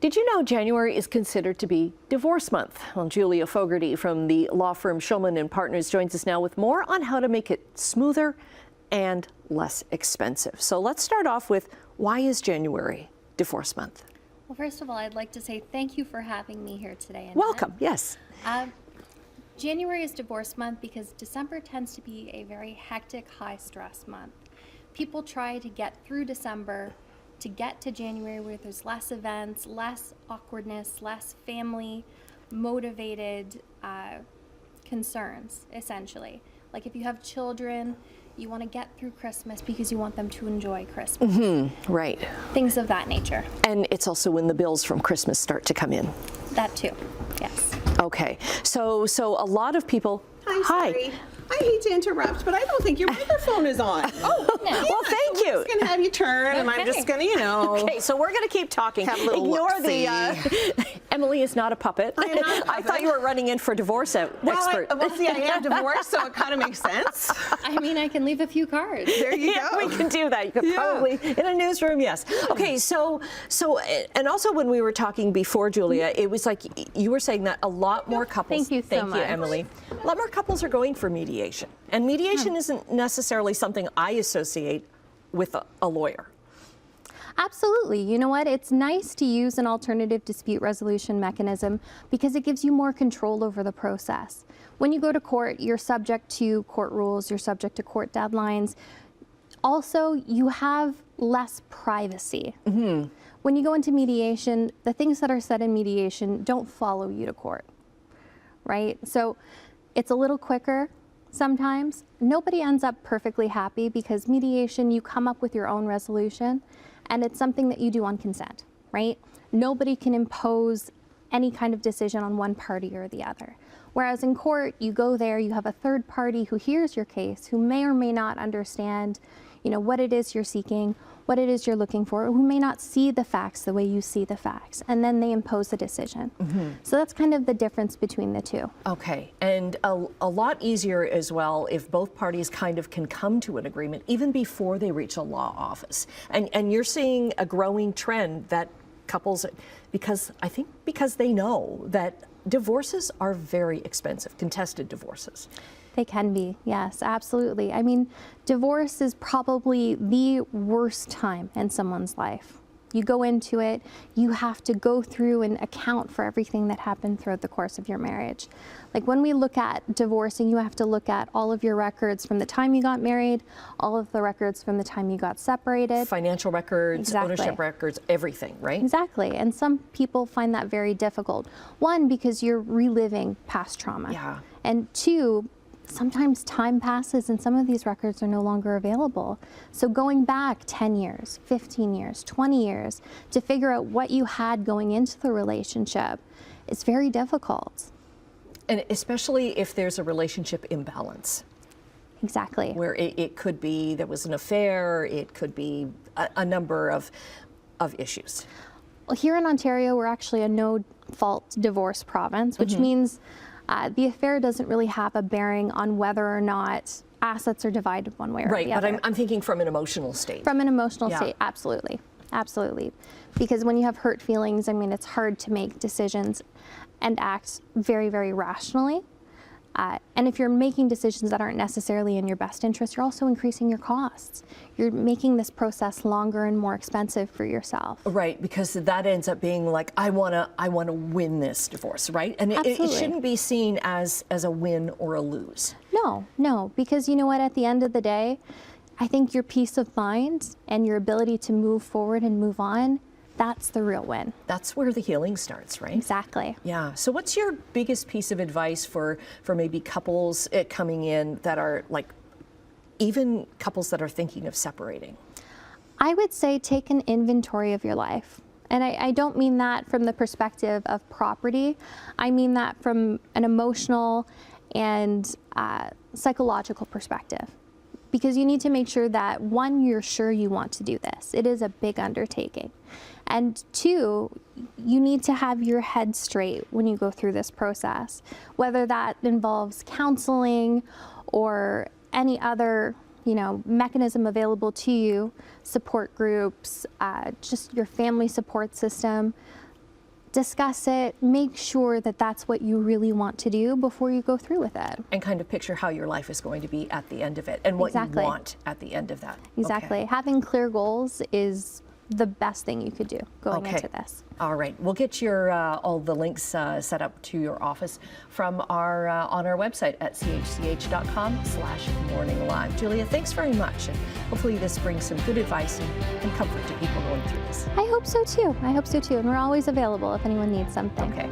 Did you know January is considered to be divorce month? Well, Julia Fogarty from the law firm Shulman & Partners joins us now with more on how to make it smoother and less expensive. So let's start off with, why is January divorce month? Well, first of all, I'd like to say thank you for having me here today. Annette. Welcome, yes. January is divorce month because December tends to be a very hectic, high-stress month. People try to get through December to get to January where there's less events, less awkwardness, less family motivated concerns, essentially. Like if you have children, you want to get through Christmas because you want them to enjoy Christmas. Mm-hmm. Right. Things of that nature. And it's also when the bills from Christmas start to come in. That too, yes. Okay, so a lot of people. Hi. Sorry. I hate to interrupt, but I don't think your microphone is on. Oh, no. Well, thank you. I'm just going to have you turn, and I'm just going to, Okay, so we're going to keep talking. Have a little Ignore the. Emily is not a puppet. I'm not a puppet. I thought you were running in for divorce expert. Well, see, I am divorced, so it kind of makes sense. I mean, I can leave a few cards. There you Yeah, go. we can do that. You could probably, in a newsroom, yes. Okay, so, and also when we were talking before, Julia, it was like you were saying that a lot more couples. Thank you so much. Thank you, Emily. A lot more couples are going for mediation. And mediation isn't necessarily something I associate with a lawyer. Absolutely. You know what? It's nice to use an alternative dispute resolution mechanism because it gives you more control over the process. When you go to court, you're subject to court rules, you're subject to court deadlines. Also, you have less privacy. Mm-hmm. When you go into mediation, the things that are said in mediation don't follow you to court, right? So it's a little quicker. Sometimes nobody ends up perfectly happy because mediation, you come up with your own resolution and it's something that you do on consent, right? Nobody can impose any kind of decision on one party or the other. Whereas in court, you go there, you have a third party who hears your case, who may or may not understand, what it is you're seeking, what it is you're looking for, who may not see the facts the way you see the facts, and then they impose a decision. Mm-hmm. So that's kind of the difference between the two. Okay, and a lot easier as well if both parties kind of can come to an agreement even before they reach a law office. And you're seeing a growing trend that couples, because they know that divorces are very expensive, contested divorces. They can be, yes, absolutely. I mean, divorce is probably the worst time in someone's life. You go into it, you have to go through and account for everything that happened throughout the course of your marriage. Like when we look at divorcing, you have to look at all of your records from the time you got married, all of the records from the time you got separated. Financial records, Exactly. Ownership records, everything, right? Exactly, and some people find that very difficult. One, because you're reliving past trauma. Yeah. And two, sometimes time passes and some of these records are no longer available. So going back 10 years, 15 years, 20 years to figure out what you had going into the relationship is very difficult. And especially if there's a relationship imbalance. Exactly. Where it could be there was an affair, it could be a number of issues. Well, here in Ontario, we're actually a no-fault divorce province, which means the affair doesn't really have a bearing on whether or not assets are divided one way or the other. Right, but I'm thinking from an emotional state. From an emotional state, absolutely. Absolutely. Because when you have hurt feelings, I mean, it's hard to make decisions and act very, very rationally. And if you're making decisions that aren't necessarily in your best interest, you're also increasing your costs. You're making this process longer and more expensive for yourself. Right, because that ends up being like, I wanna win this divorce, right? And it shouldn't be seen as a win or a lose. No, because you know what, at the end of the day, I think your peace of mind and your ability to move forward and move on, that's the real win. That's where the healing starts, right? Exactly. Yeah. So what's your biggest piece of advice for maybe couples coming in that are like, even couples that are thinking of separating? I would say take an inventory of your life. And I don't mean that from the perspective of property. I mean that from an emotional and psychological perspective. Because you need to make sure that, one, you're sure you want to do this. It is a big undertaking. And two, you need to have your head straight when you go through this process, whether that involves counseling or any other mechanism available to you, support groups, just your family support system. discuss it, make sure that that's what you really want to do before you go through with it. And kind of picture how your life is going to be at the end of it and what Exactly. you want at the end of that. Exactly. Okay. Having clear goals is the best thing you could do going Okay. into this. All right, we'll get your all the links set up to your office from our on our website at chch.com/morninglive. Julia, thanks very much, and hopefully this brings some good advice and comfort to people going through this. I hope so too. I hope so too. And we're always available if anyone needs something. Okay.